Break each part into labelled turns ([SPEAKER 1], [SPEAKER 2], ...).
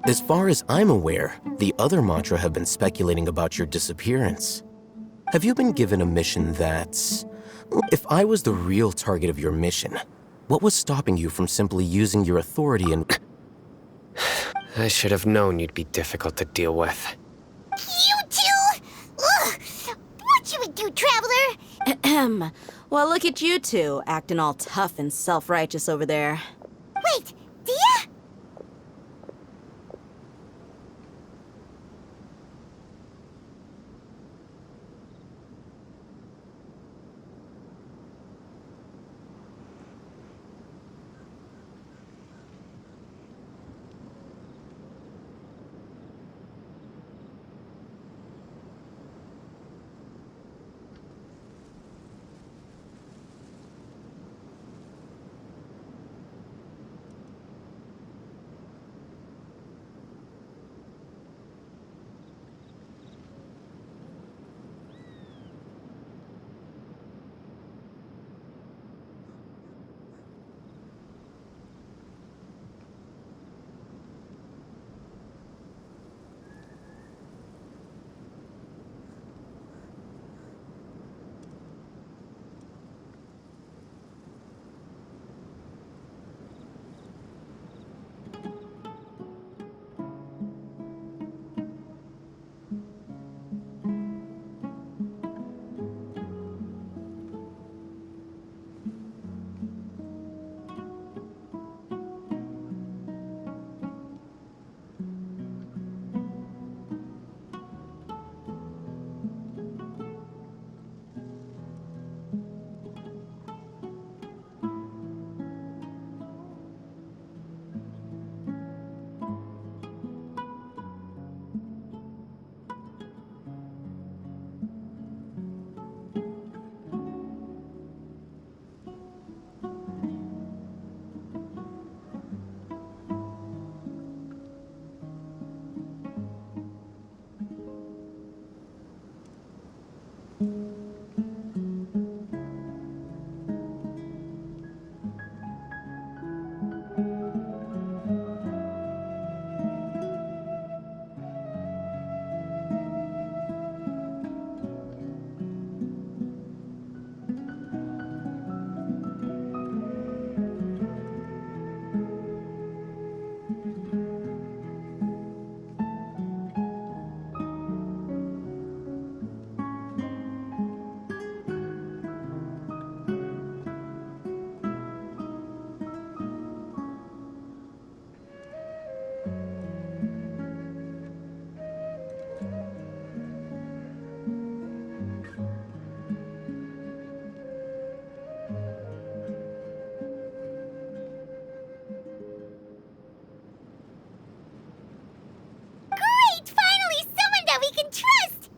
[SPEAKER 1] As far as I'm aware, the other mantra have been speculating about your disappearance. Have you been given a mission that's... If I was the real target of your mission, what was stopping you from simply using your authority and...
[SPEAKER 2] I should have known you'd be difficult to deal with.
[SPEAKER 3] You two? Ugh! What should we do, Traveler?
[SPEAKER 4] Ahem. Well, look at you two, acting all tough and self-righteous over there.
[SPEAKER 3] Wait, Dia? Great! Finally, someone that we can trust!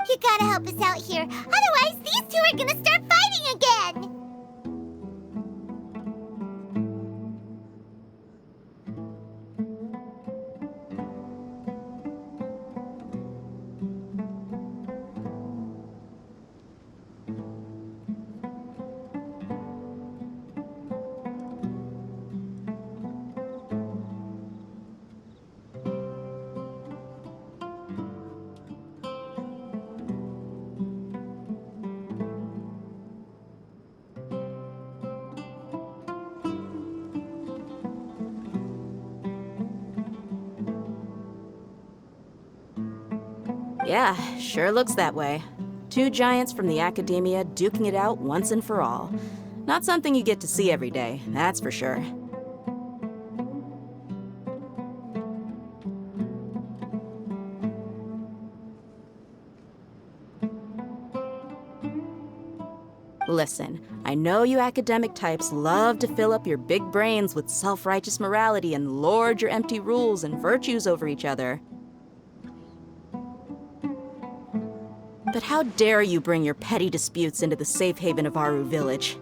[SPEAKER 3] You gotta help us out here. Otherwise, these two are gonna start fighting again.
[SPEAKER 4] Yeah, sure looks that way. Two giants from the academia duking it out once and for all. Not something you get to see every day, that's for sure. Listen, I know you academic types love to fill up your big brains with self-righteous morality and lord your empty rules and virtues over each other. But how dare you bring your petty disputes into the safe haven of Aru Village?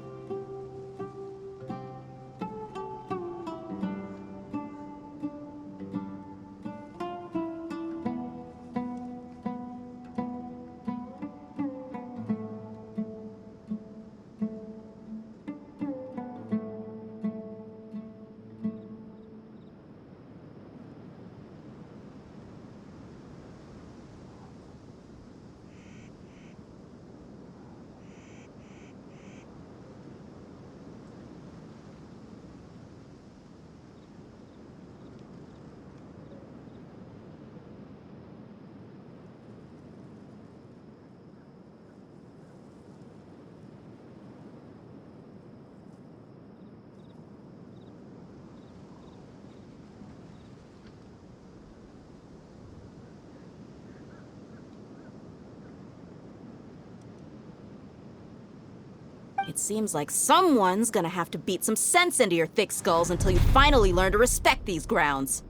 [SPEAKER 4] It seems like someone's gonna have to beat some sense into your thick skulls until you finally learn to respect these grounds.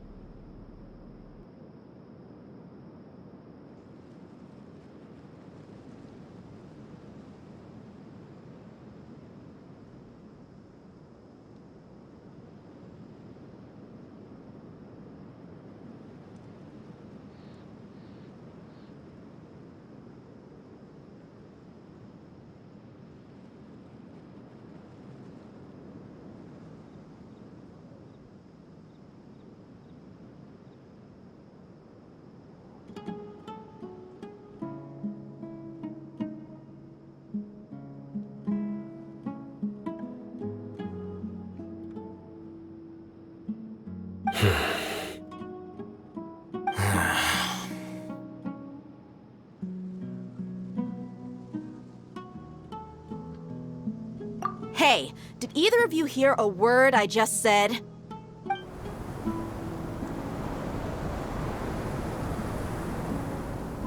[SPEAKER 4] Hey, did either of you hear a word I just said?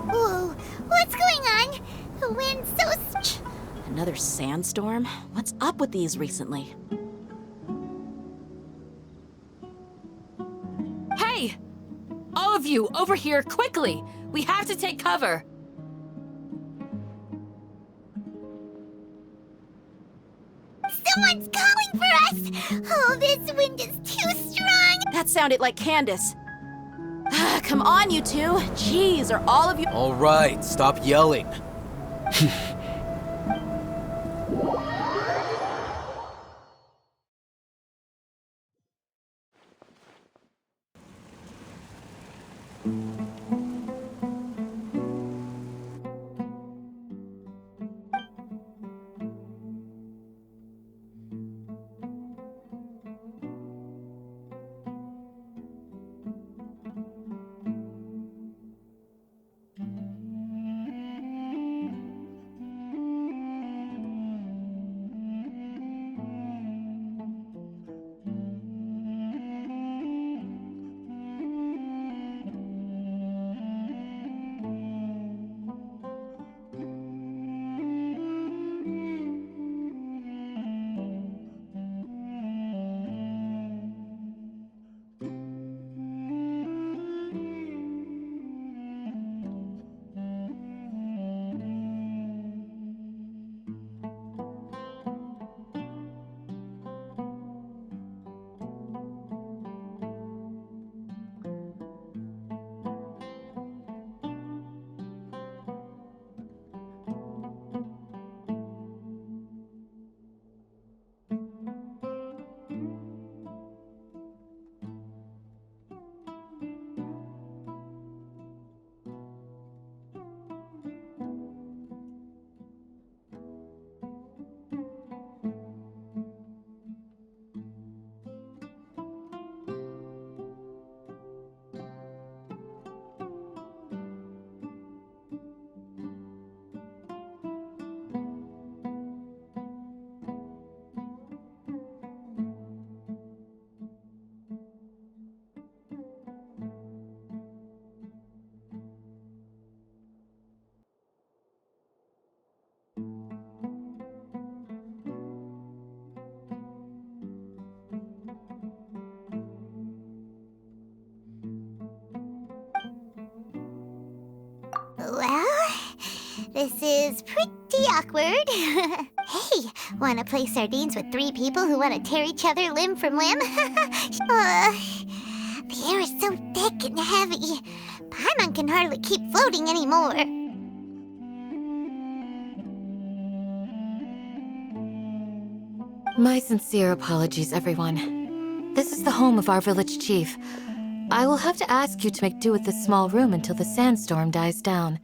[SPEAKER 3] Whoa, what's going on? The wind's so
[SPEAKER 4] Another sandstorm? What's up with these recently?
[SPEAKER 5] Hey! All of you, over here, quickly! We have to take cover!
[SPEAKER 3] Someone's calling for us! Oh, this wind is too strong!
[SPEAKER 4] That sounded like Candace. Come on, you two. Jeez, are all of you...
[SPEAKER 1] All right, stop yelling.
[SPEAKER 3] This is pretty awkward. Hey, wanna play sardines with three people who wanna tear each other limb from limb? The air is so thick and heavy. Paimon can hardly keep floating anymore.
[SPEAKER 6] My sincere apologies, everyone. This is the home of our village chief. I will have to ask you to make do with this small room until the sandstorm dies down.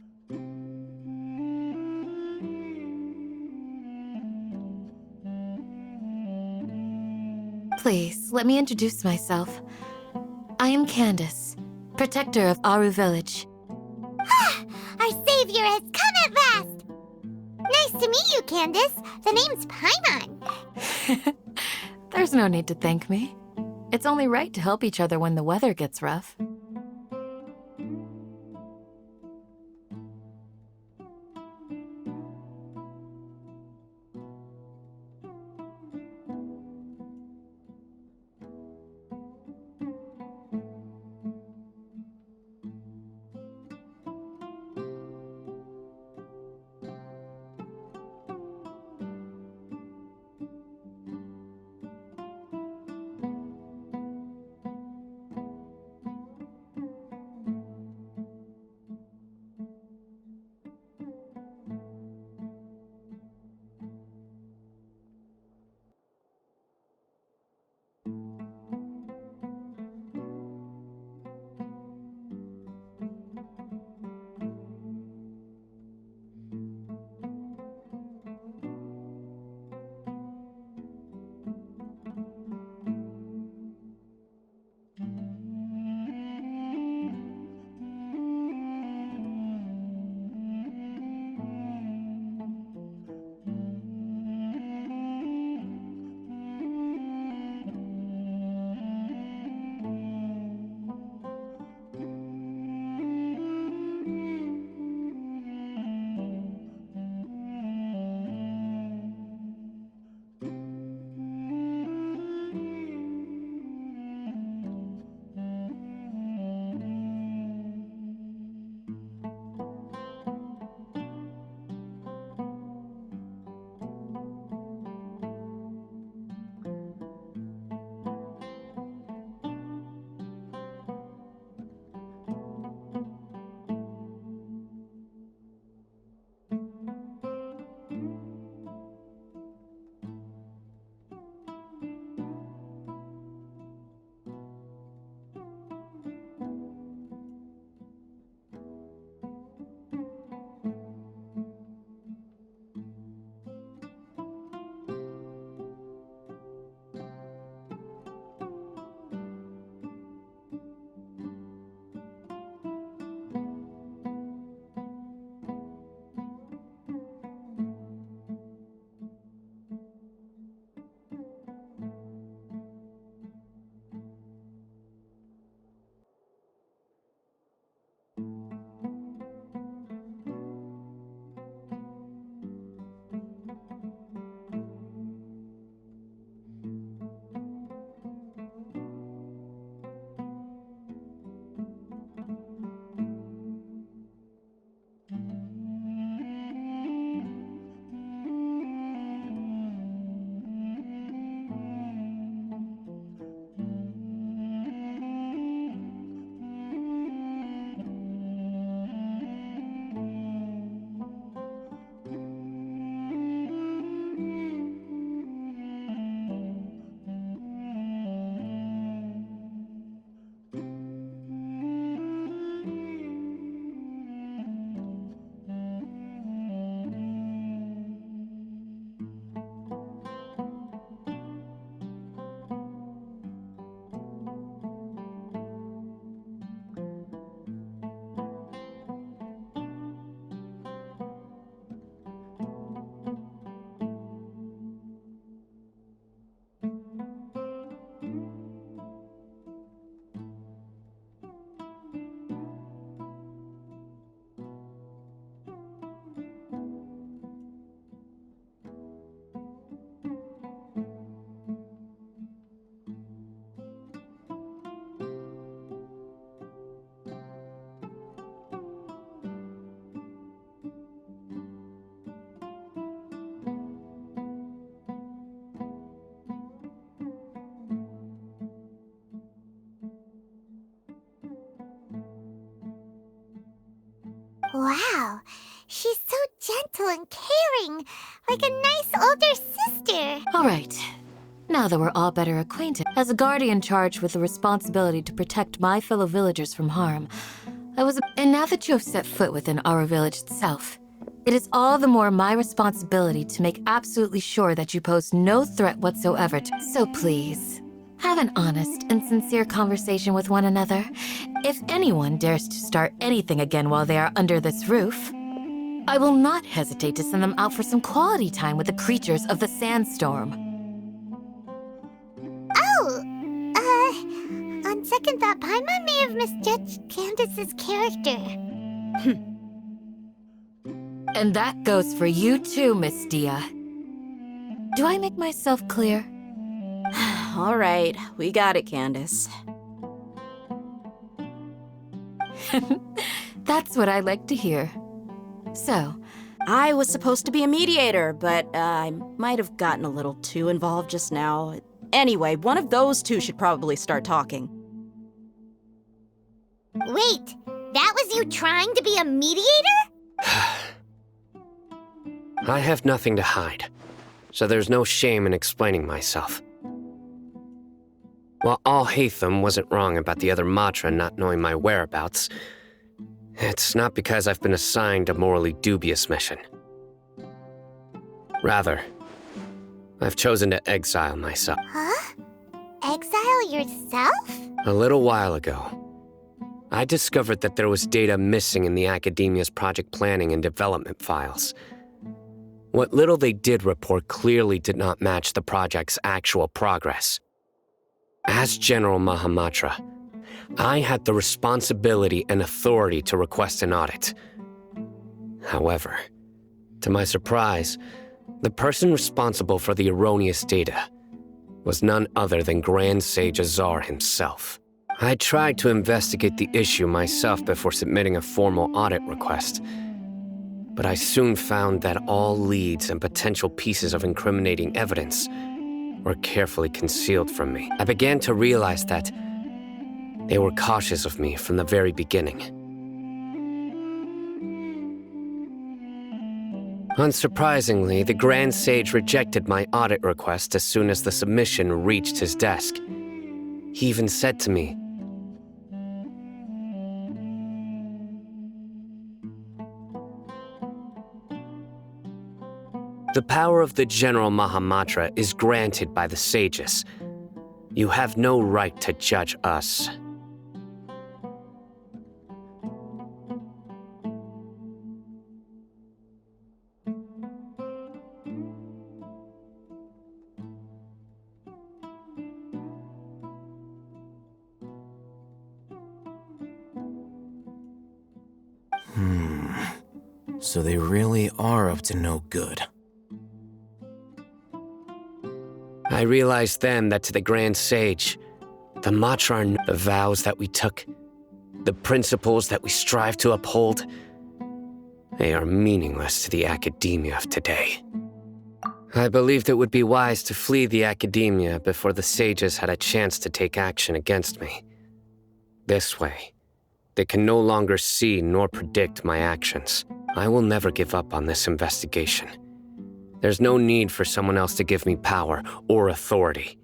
[SPEAKER 6] Please, let me introduce myself. I am Candace, protector of Aru Village.
[SPEAKER 3] Our savior has come at last! Nice to meet you, Candace. The name's Paimon.
[SPEAKER 6] There's no need to thank me. It's only right to help each other when the weather gets rough.
[SPEAKER 3] Wow, she's so gentle and caring, like a nice older sister.
[SPEAKER 6] All right. Now that we're all better acquainted, as a guardian charged with the responsibility to protect my fellow villagers from harm, and now that you have set foot within our village itself, it is all the more my responsibility to make absolutely sure that you pose no threat whatsoever to. So please, have an honest and sincere conversation with one another. If anyone dares to start anything again while they are under this roof, I will not hesitate to send them out for some quality time with the creatures of the sandstorm.
[SPEAKER 3] On second thought, Paimon may have misjudged Candace's character.
[SPEAKER 6] And that goes for you too, Miss Dia. Do I make myself clear?
[SPEAKER 4] All right, we got it, Candace.
[SPEAKER 6] That's what I like to hear. So,
[SPEAKER 4] I was supposed to be a mediator, but I might have gotten a little too involved just now. Anyway, one of those two should probably start talking.
[SPEAKER 3] Wait, that was you trying to be a mediator?
[SPEAKER 2] I have nothing to hide, so there's no shame in explaining myself. While Alhaitham wasn't wrong about the other Matra not knowing my whereabouts, it's not because I've been assigned a morally dubious mission. Rather, I've chosen to exile myself.
[SPEAKER 3] Huh? Exile yourself?
[SPEAKER 2] A little while ago, I discovered that there was data missing in the Academia's project planning and development files. What little they did report clearly did not match the project's actual progress. As General Mahamatra, I had the responsibility and authority to request an audit. However, to my surprise, the person responsible for the erroneous data was none other than Grand Sage Azar himself. I tried to investigate the issue myself before submitting a formal audit request, but I soon found that all leads and potential pieces of incriminating evidence were carefully concealed from me. I began to realize that they were cautious of me from the very beginning. Unsurprisingly, the Grand Sage rejected my audit request as soon as the submission reached his desk. He even said to me, "The power of the General Mahamatra is granted by the sages. You have no right to judge us."
[SPEAKER 1] So they really are up to no good.
[SPEAKER 2] I realized then that to the Grand Sage, the Matra are the vows that we took, the principles that we strive to uphold, they are meaningless to the Academia of today. I believed it would be wise to flee the Academia before the sages had a chance to take action against me. This way, they can no longer see nor predict my actions. I will never give up on this investigation. There's no need for someone else to give me power or authority.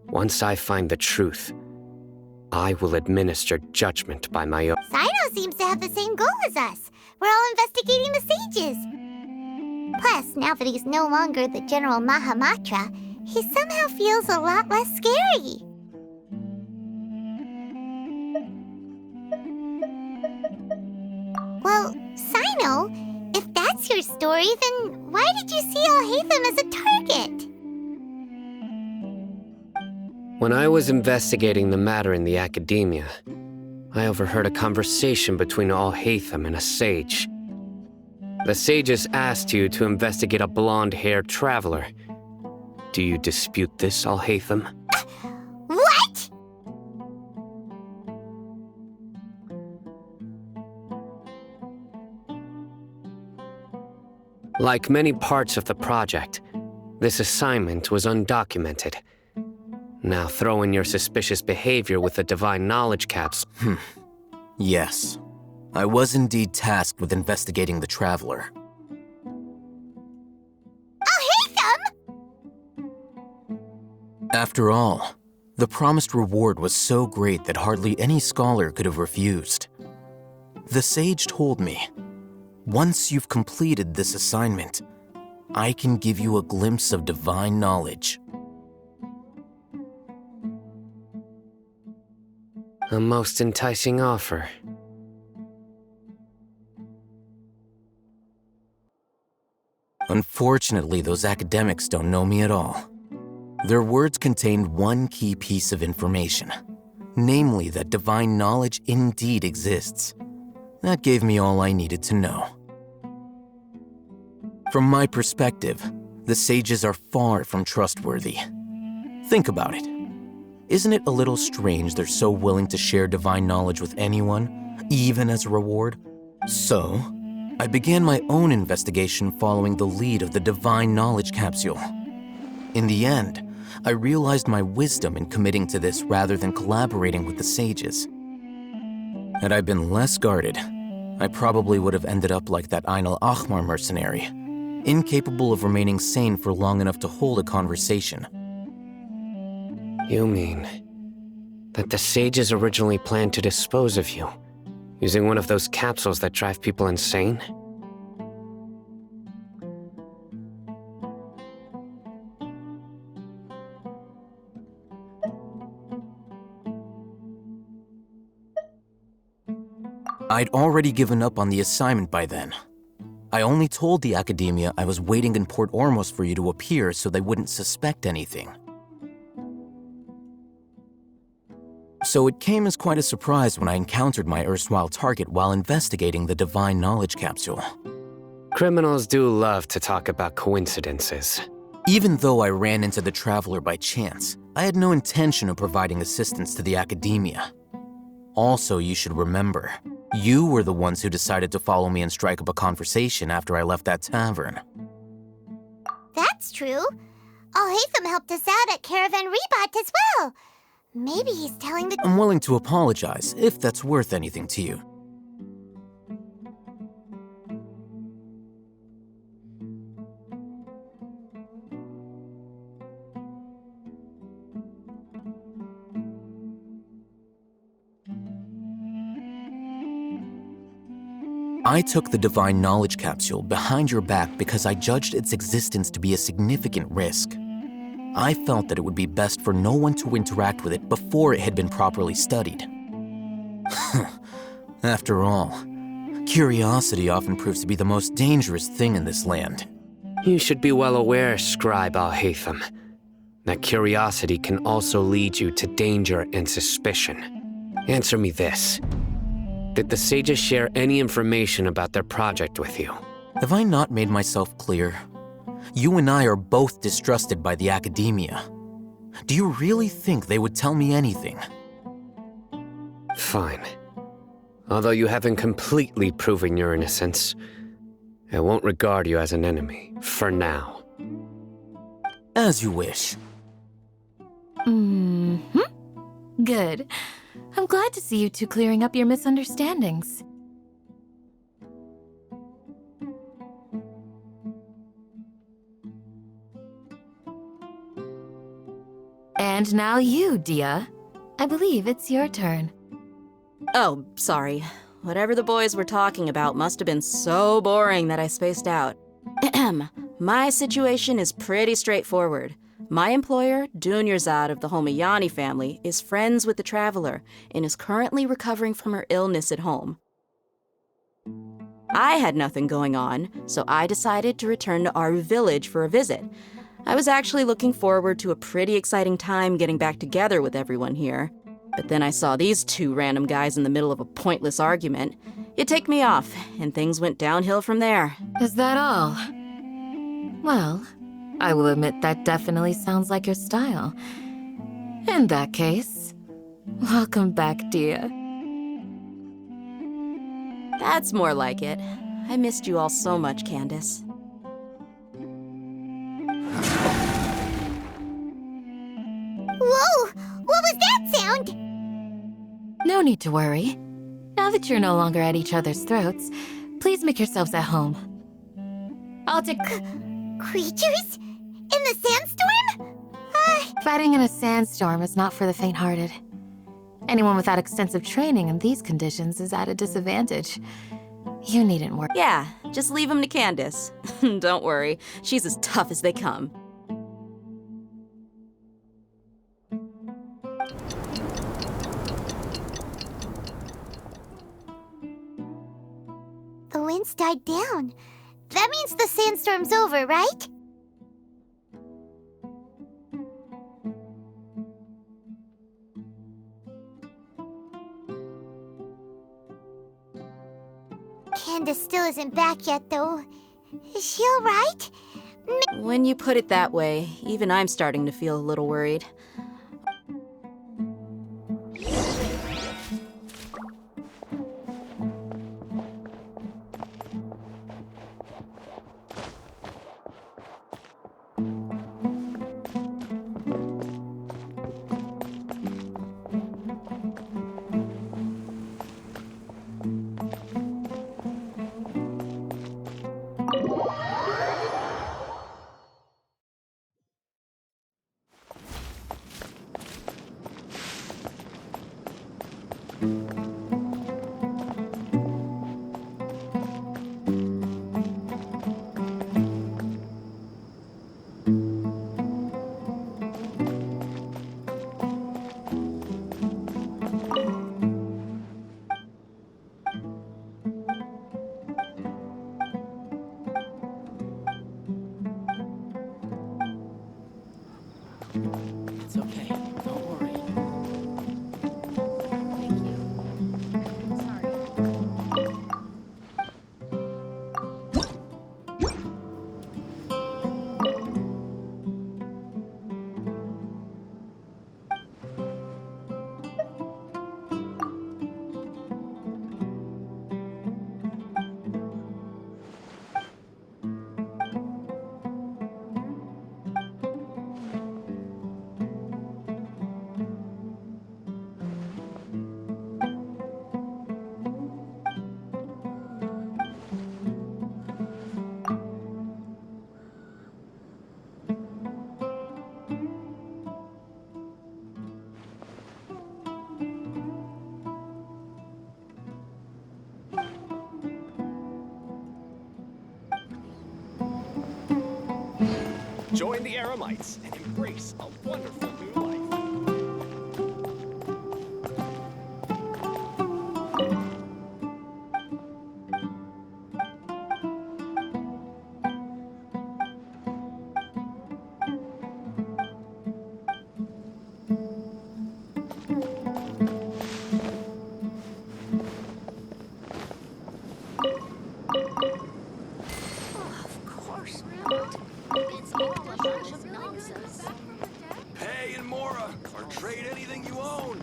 [SPEAKER 2] Once I find the truth, I will administer judgment by my own.
[SPEAKER 3] Sino seems to have the same goal as us. We're all investigating the sages. Plus, now that he's no longer the General Mahamatra, he somehow feels a lot less scary. Well, Sino, if that's your story, then why did you see Alhaitham as a target?
[SPEAKER 2] When I was investigating the matter in the Academia, I overheard a conversation between Alhaitham and a sage. The sages asked you to investigate a blonde-haired traveler. Do you dispute this, Alhaitham?
[SPEAKER 3] What?
[SPEAKER 2] Like many parts of the project, this assignment was undocumented. Now throw in your suspicious behavior with the divine knowledge caps.
[SPEAKER 1] Yes. I was indeed tasked with investigating the Traveler. After all, the promised reward was so great that hardly any scholar could have refused. The sage told me, once you've completed this assignment, I can give you a glimpse of divine knowledge.
[SPEAKER 2] A most enticing offer.
[SPEAKER 1] Unfortunately, those academics don't know me at all. Their words contained one key piece of information, namely that divine knowledge indeed exists. That gave me all I needed to know. From my perspective, the sages are far from trustworthy. Think about it. Isn't it a little strange they're so willing to share divine knowledge with anyone, even as a reward? So, I began my own investigation following the lead of the divine knowledge capsule. In the end, I realized my wisdom in committing to this rather than collaborating with the sages. Had I been less guarded, I probably would have ended up like that Ain al-Ahmar mercenary, incapable of remaining sane for long enough to hold a conversation.
[SPEAKER 2] You mean that the sages originally planned to dispose of you, using one of those capsules that drive people insane?
[SPEAKER 1] I'd already given up on the assignment by then. I only told the academia I was waiting in Port Ormos for you to appear so they wouldn't suspect anything. So it came as quite a surprise when I encountered my erstwhile target while investigating the divine knowledge capsule.
[SPEAKER 2] Criminals do love to talk about coincidences.
[SPEAKER 1] Even though I ran into the Traveler by chance, I had no intention of providing assistance to the academia. Also, you should remember, you were the ones who decided to follow me and strike up a conversation after I left that tavern.
[SPEAKER 3] That's true. Al-Haytham helped us out at Caravan Rebat as well. Maybe he's telling the...
[SPEAKER 1] I'm willing to apologize, if that's worth anything to you. I took the divine knowledge capsule behind your back because I judged its existence to be a significant risk. I felt that it would be best for no one to interact with it before it had been properly studied. After all, curiosity often proves to be the most dangerous thing in this land.
[SPEAKER 2] You should be well aware, Scribe Al-Haytham, that curiosity can also lead you to danger and suspicion. Answer me this. Did the sages share any information about their project with you?
[SPEAKER 1] Have I not made myself clear? You and I are both distrusted by the academia. Do you really think they would tell me anything?
[SPEAKER 2] Fine. Although you haven't completely proven your innocence, I won't regard you as an enemy, for now.
[SPEAKER 1] As you wish.
[SPEAKER 6] Good. I'm glad to see you two clearing up your misunderstandings. And now you, Dia. I believe it's your turn.
[SPEAKER 4] Oh, sorry. Whatever the boys were talking about must have been so boring that I spaced out. My situation is pretty straightforward. My employer, Dunyarzad of the Homayani family, is friends with the Traveler and is currently recovering from her illness at home. I had nothing going on, so I decided to return to Aru village for a visit. I was actually looking forward to a pretty exciting time getting back together with everyone here. But then I saw these two random guys in the middle of a pointless argument. It ticked me off, and things went downhill from there.
[SPEAKER 6] Is that all? Well, I will admit that definitely sounds like your style. In that case, welcome back, Dia.
[SPEAKER 4] That's more like it. I missed you all so much, Candace.
[SPEAKER 3] Whoa! What was that sound?
[SPEAKER 6] No need to worry. Now that you're no longer at each other's throats, please make yourselves at home. I'll take...
[SPEAKER 3] Creatures? In the sandstorm?
[SPEAKER 6] Fighting in a sandstorm is not for the faint-hearted. Anyone without extensive training in these conditions is at a disadvantage. You needn't worry.
[SPEAKER 4] Yeah, just leave him to Candace. Don't worry, she's as tough as they come.
[SPEAKER 3] The wind's died down. That means the sandstorm's over, right? Candace still isn't back yet, though. Is she alright?
[SPEAKER 4] When you put it that way, even I'm starting to feel a little worried.
[SPEAKER 7] It's okay. Don't worry. Thank you. Sorry.
[SPEAKER 8] Join the Eremites and embrace a wonderful new life.
[SPEAKER 9] Pay and Mora, or trade anything you own.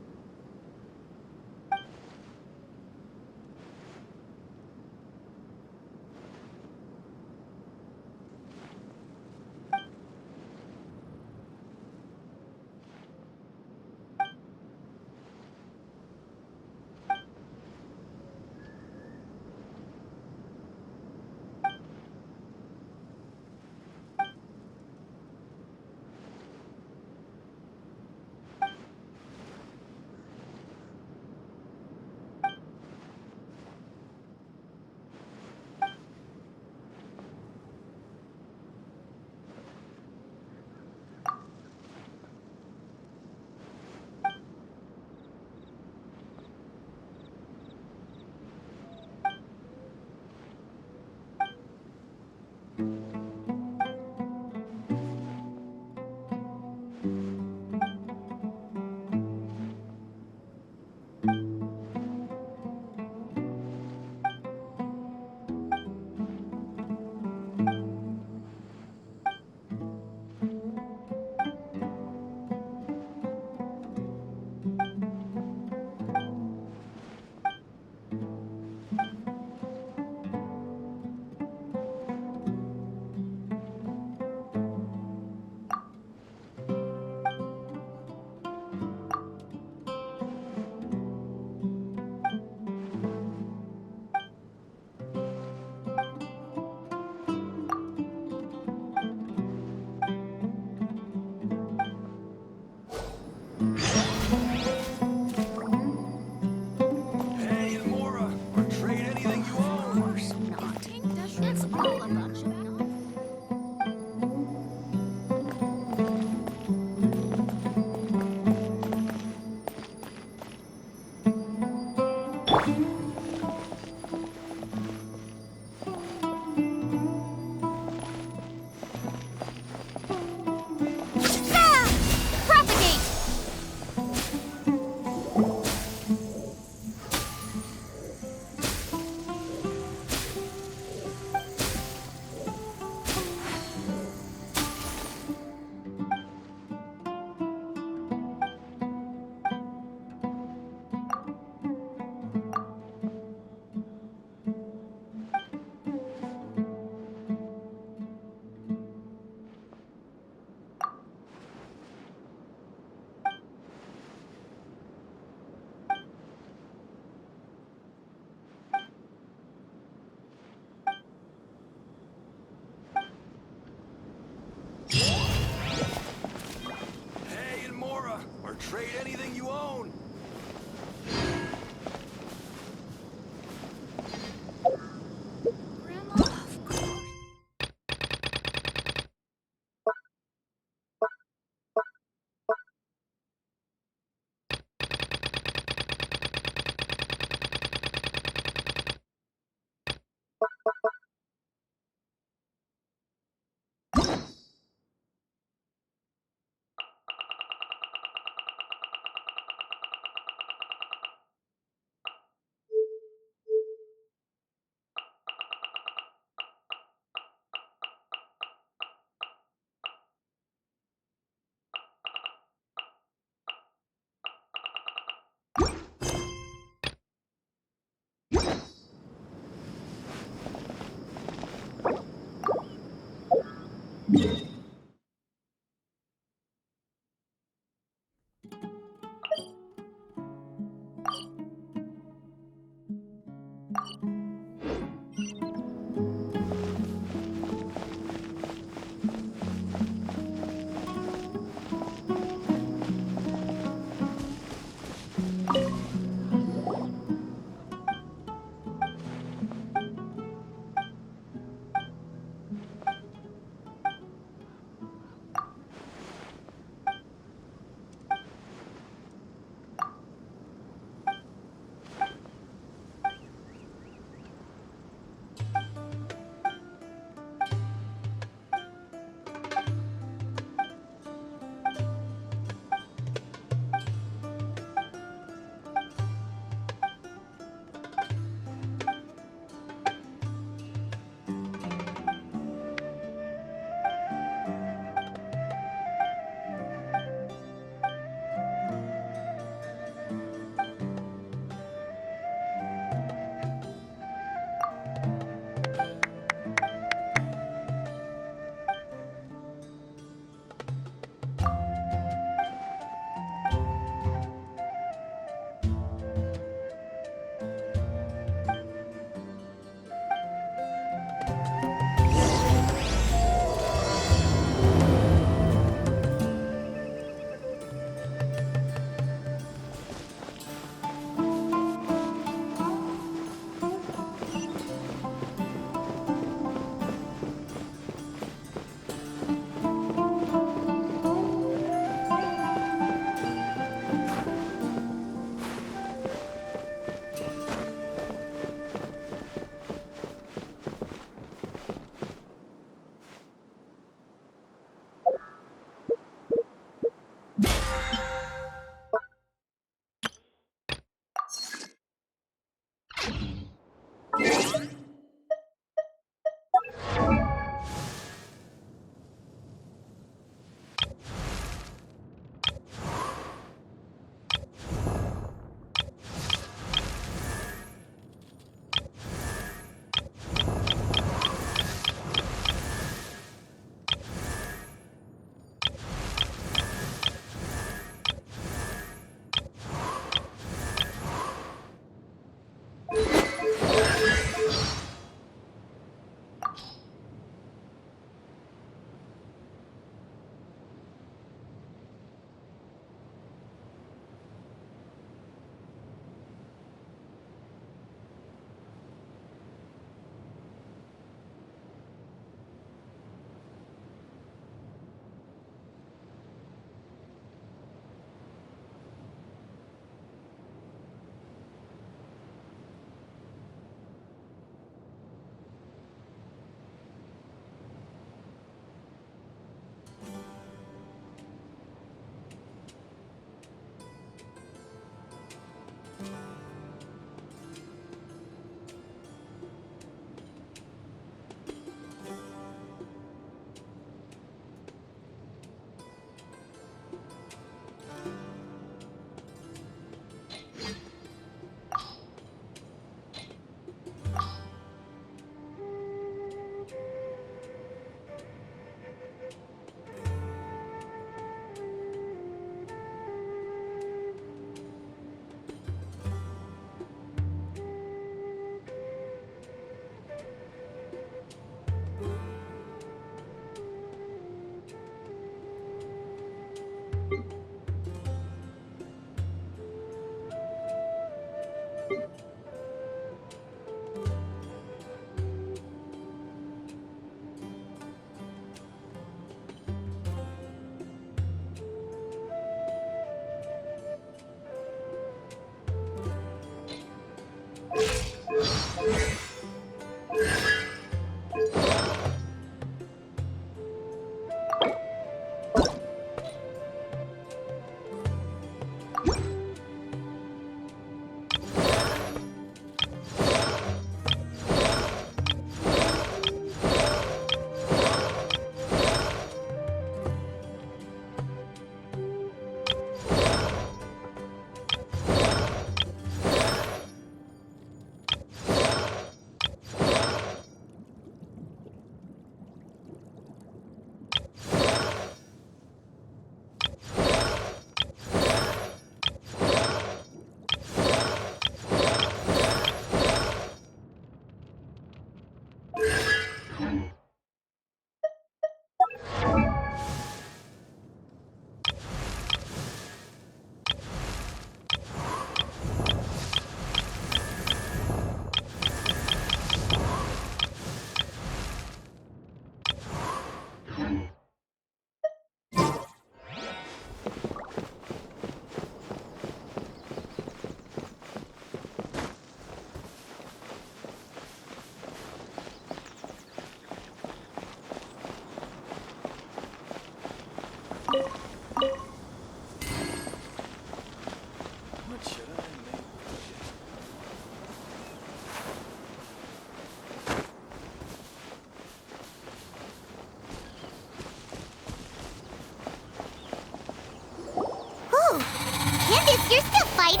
[SPEAKER 3] You're still fighting?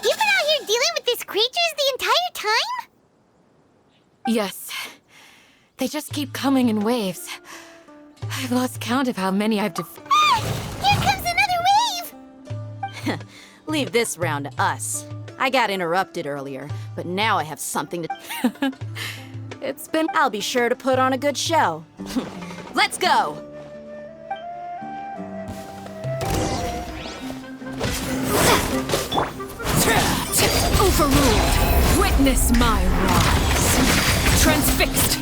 [SPEAKER 3] You've been out here dealing with these creatures the entire time?
[SPEAKER 6] Yes. They just keep coming in waves. I've lost count of how many I've
[SPEAKER 3] Here comes another wave!
[SPEAKER 4] Leave this round to us. I got interrupted earlier, but now I have something to...
[SPEAKER 6] It's been...
[SPEAKER 4] I'll be sure to put on a good show. Let's go!
[SPEAKER 5] Overruled! Witness my rise! Transfixed!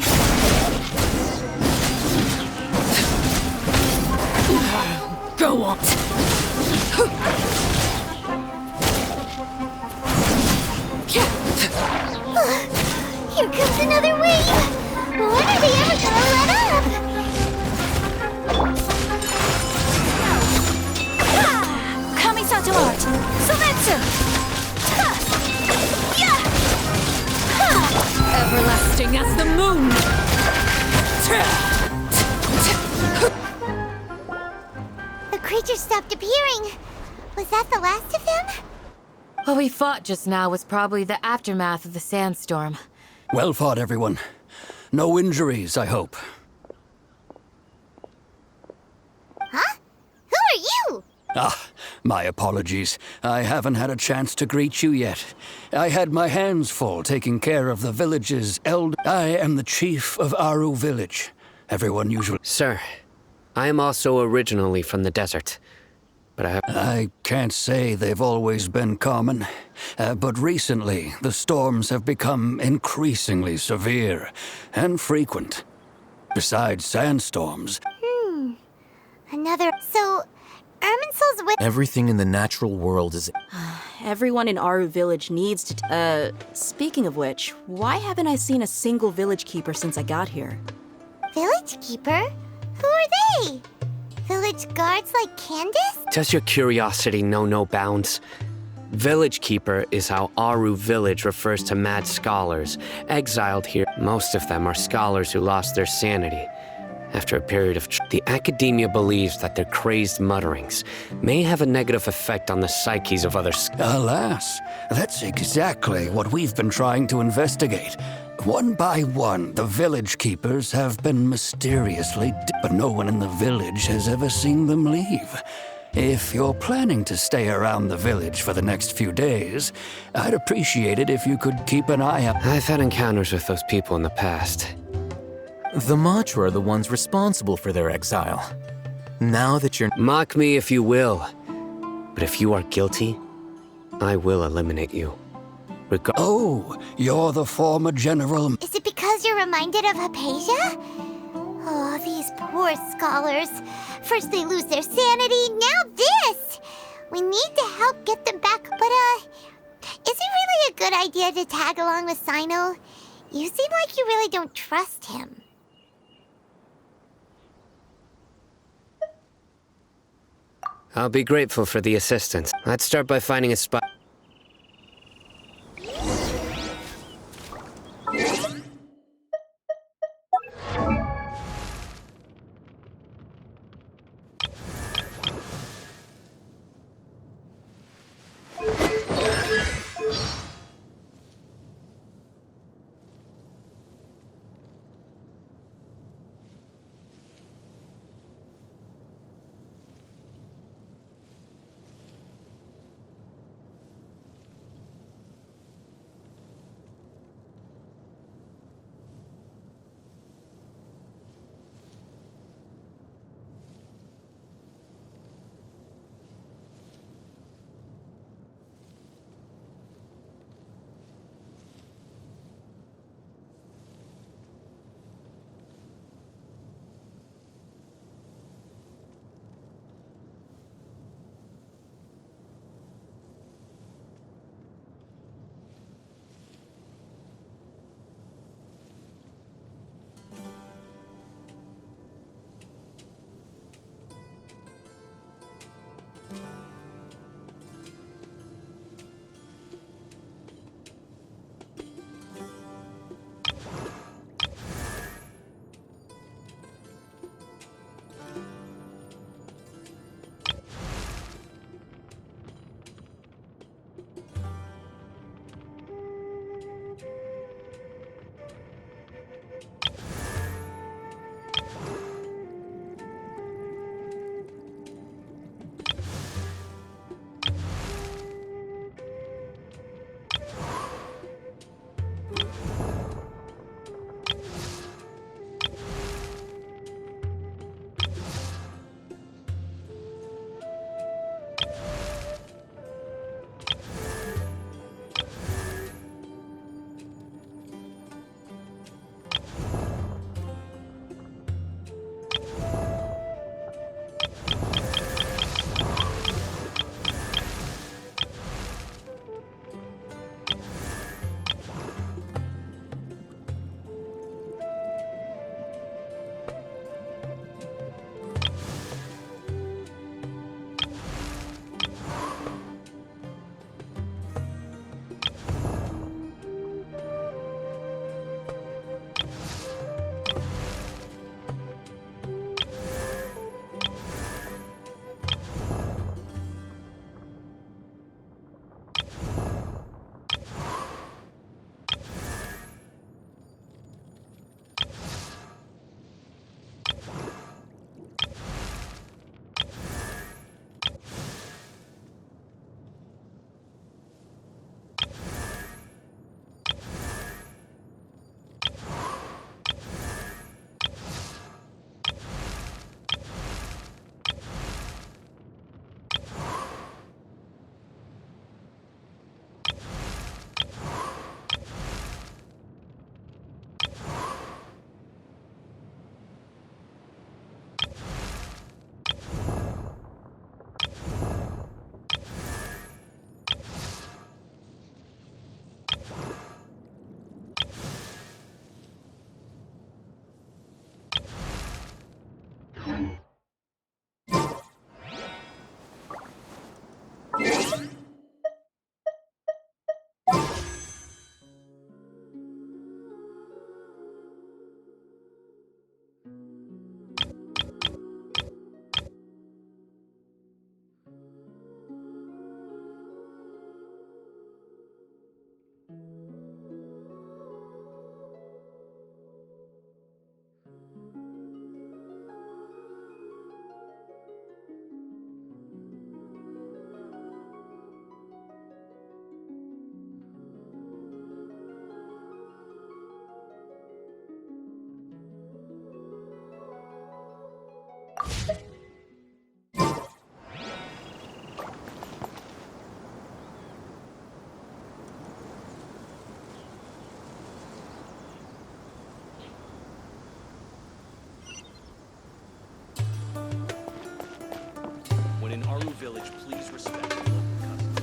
[SPEAKER 5] Go on!
[SPEAKER 3] Here comes another wave! When are they ever gonna let up? Kamisato art! Sovetsu!
[SPEAKER 6] Everlasting
[SPEAKER 5] long as the moon!
[SPEAKER 3] The creature stopped appearing. Was that the last of them?
[SPEAKER 6] What we fought just now was probably the aftermath of the sandstorm.
[SPEAKER 10] Well fought, everyone. No injuries, I hope.
[SPEAKER 3] Huh? Who are you?
[SPEAKER 10] Ah, my apologies. I haven't had a chance to greet you yet. I had my hands full taking care of the village's elder. I am the chief of Aru village. Everyone usually...
[SPEAKER 2] Sir, I am also originally from the desert, but
[SPEAKER 10] I can't say they've always been common, but recently the storms have become increasingly severe and frequent. Besides sandstorms...
[SPEAKER 3] Another... So, Irminsul's with...
[SPEAKER 1] Everything in the natural world is...
[SPEAKER 4] Everyone in Aru village needs to... speaking of which, why haven't I seen a single village keeper since I got here?
[SPEAKER 3] Village keeper? Who are they? Village guards like Candace?
[SPEAKER 2] does your curiosity know no bounds? Village Keeper is how Aru village refers to mad scholars, exiled here. Most of them are scholars who lost their sanity. After a period of the academia believes that their crazed mutterings may have a negative effect on the psyches of others.
[SPEAKER 10] Alas, that's exactly what we've been trying to investigate. One by one, the village keepers have been mysteriously... but no one in the village has ever seen them leave. If you're planning to stay around the village for the next few days, I'd appreciate it if you could keep an eye out.
[SPEAKER 2] I've had encounters with those people in the past.
[SPEAKER 1] The Matra are the ones responsible for their exile. Now that you're...
[SPEAKER 2] Mock me if you will, but if you are guilty, I will eliminate you.
[SPEAKER 10] Oh, you're the former general...
[SPEAKER 3] Is it because you're reminded of Hypatia? Oh, these poor scholars. First they lose their sanity, now this! We need to help get them back, but is it really a good idea to tag along with Sino? You seem like you really don't trust him.
[SPEAKER 2] I'll be grateful for the assistance. Let's start by finding a spot.
[SPEAKER 8] Aru Village please respect the local customs?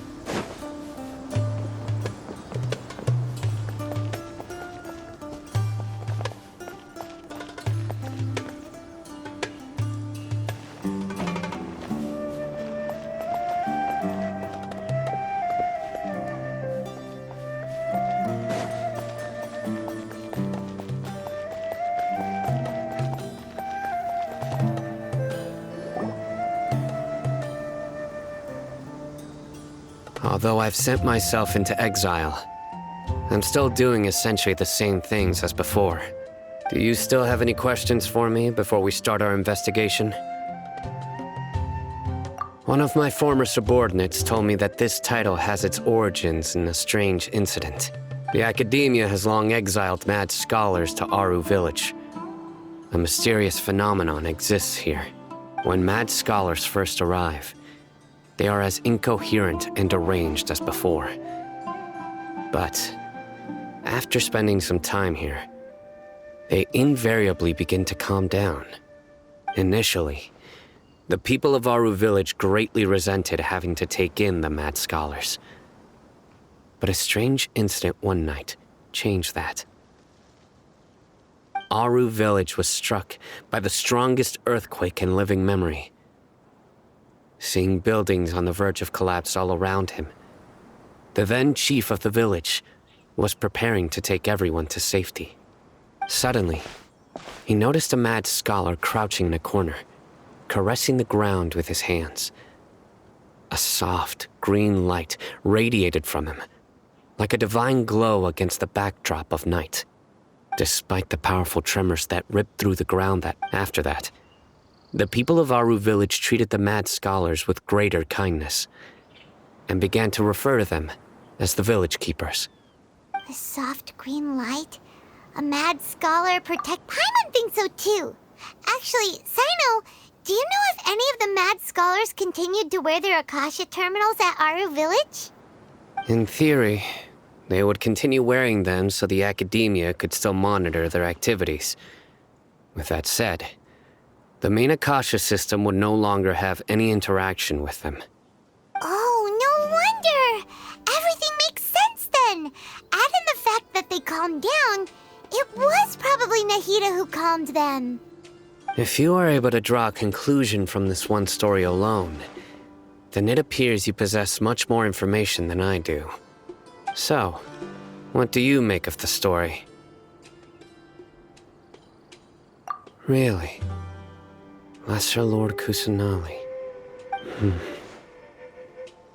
[SPEAKER 2] Although I've sent myself into exile, I'm still doing essentially the same things as before. Do you still have any questions for me before we start our investigation? One of my former subordinates told me that this title has its origins in a strange incident. The Academia has long exiled mad scholars to Aru Village. A mysterious phenomenon exists here. When mad scholars first arrive, they are as incoherent and deranged as before. But after spending some time here, they invariably begin to calm down. Initially, the people of Aru Village greatly resented having to take in the mad scholars. But a strange incident one night changed that. Aru Village was struck by the strongest earthquake in living memory. Seeing buildings on the verge of collapse all around him, the then chief of the village was preparing to take everyone to safety. Suddenly, he noticed a mad scholar crouching in a corner, caressing the ground with his hands. A soft, green light radiated from him, like a divine glow against the backdrop of night. Despite the powerful tremors that ripped through the ground after that, the people of Aru Village treated the mad scholars with greater kindness, and began to refer to them as the village keepers.
[SPEAKER 3] The soft green light? A mad scholar protect... Paimon thinks so too! Actually, Sino, do you know if any of the mad scholars continued to wear their Akasha terminals at Aru Village?
[SPEAKER 2] In theory, they would continue wearing them so the Academia could still monitor their activities. With that said, the main Akasha system would no longer have any interaction with them.
[SPEAKER 3] Oh, no wonder! Everything makes sense then! Add in the fact that they calmed down, it was probably Nahida who calmed them.
[SPEAKER 2] If you are able to draw a conclusion from this one story alone, then it appears you possess much more information than I do. So, what do you make of the story? Really? Lesser Lord Kusanali.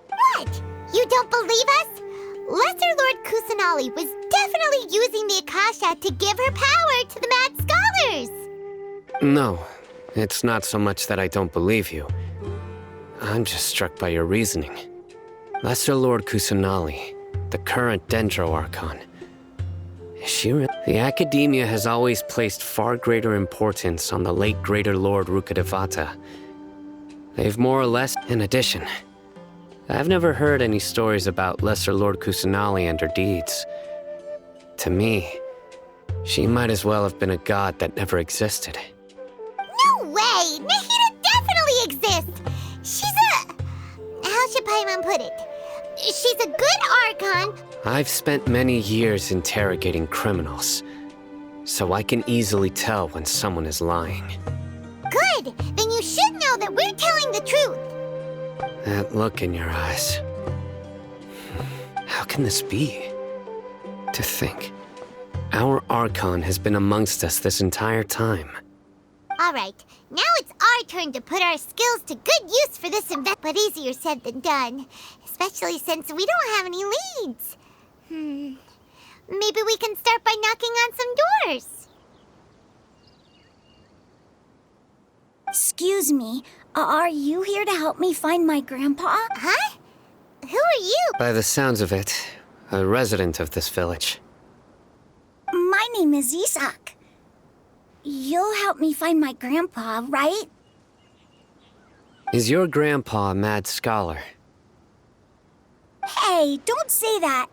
[SPEAKER 3] What? You don't believe us? Lesser Lord Kusanali was definitely using the Akasha to give her power to the mad scholars!
[SPEAKER 2] No, it's not so much that I don't believe you. I'm just struck by your reasoning. Lesser Lord Kusanali, the current Dendro Archon. Is she The Academia has always placed far greater importance on the late Greater Lord Rukkhadevata. They've more or less... In addition, I've never heard any stories about Lesser Lord Kusanali and her deeds. To me, she might as well have been a god that never existed.
[SPEAKER 3] No way! Nahida definitely exists! She's a... How should Paimon put it? She's a good Archon.
[SPEAKER 2] I've spent many years interrogating criminals, so I can easily tell when someone is lying.
[SPEAKER 3] Good! Then you should know that we're telling the truth.
[SPEAKER 2] That look in your eyes. How can this be? To think, our Archon has been amongst us this entire time.
[SPEAKER 3] Alright, now it's our turn to put our skills to good use for this event, but easier said than done. Especially since we don't have any leads. Maybe we can start by knocking on some doors.
[SPEAKER 11] Excuse me, are you here to help me find my grandpa?
[SPEAKER 3] Huh? Who are you?
[SPEAKER 2] By the sounds of it, a resident of this village.
[SPEAKER 11] My name is Isak. You'll help me find my grandpa, right?
[SPEAKER 2] Is your grandpa a mad scholar?
[SPEAKER 11] Hey, don't say that.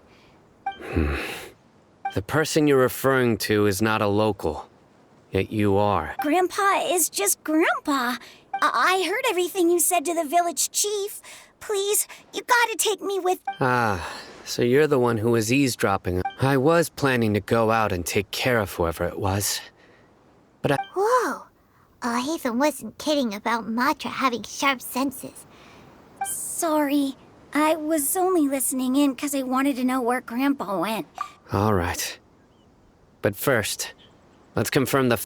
[SPEAKER 2] The person you're referring to is not a local, yet you are.
[SPEAKER 11] Grandpa is just Grandpa. I heard everything you said to the village chief. Please, you gotta take me with...
[SPEAKER 2] Ah, so you're the one who was eavesdropping. I was planning to go out and take care of whoever it was. But
[SPEAKER 3] Whoa! Hatham wasn't kidding about Matra having sharp senses.
[SPEAKER 11] Sorry. I was only listening in because I wanted to know where Grandpa went.
[SPEAKER 2] All right. But first, let's confirm the...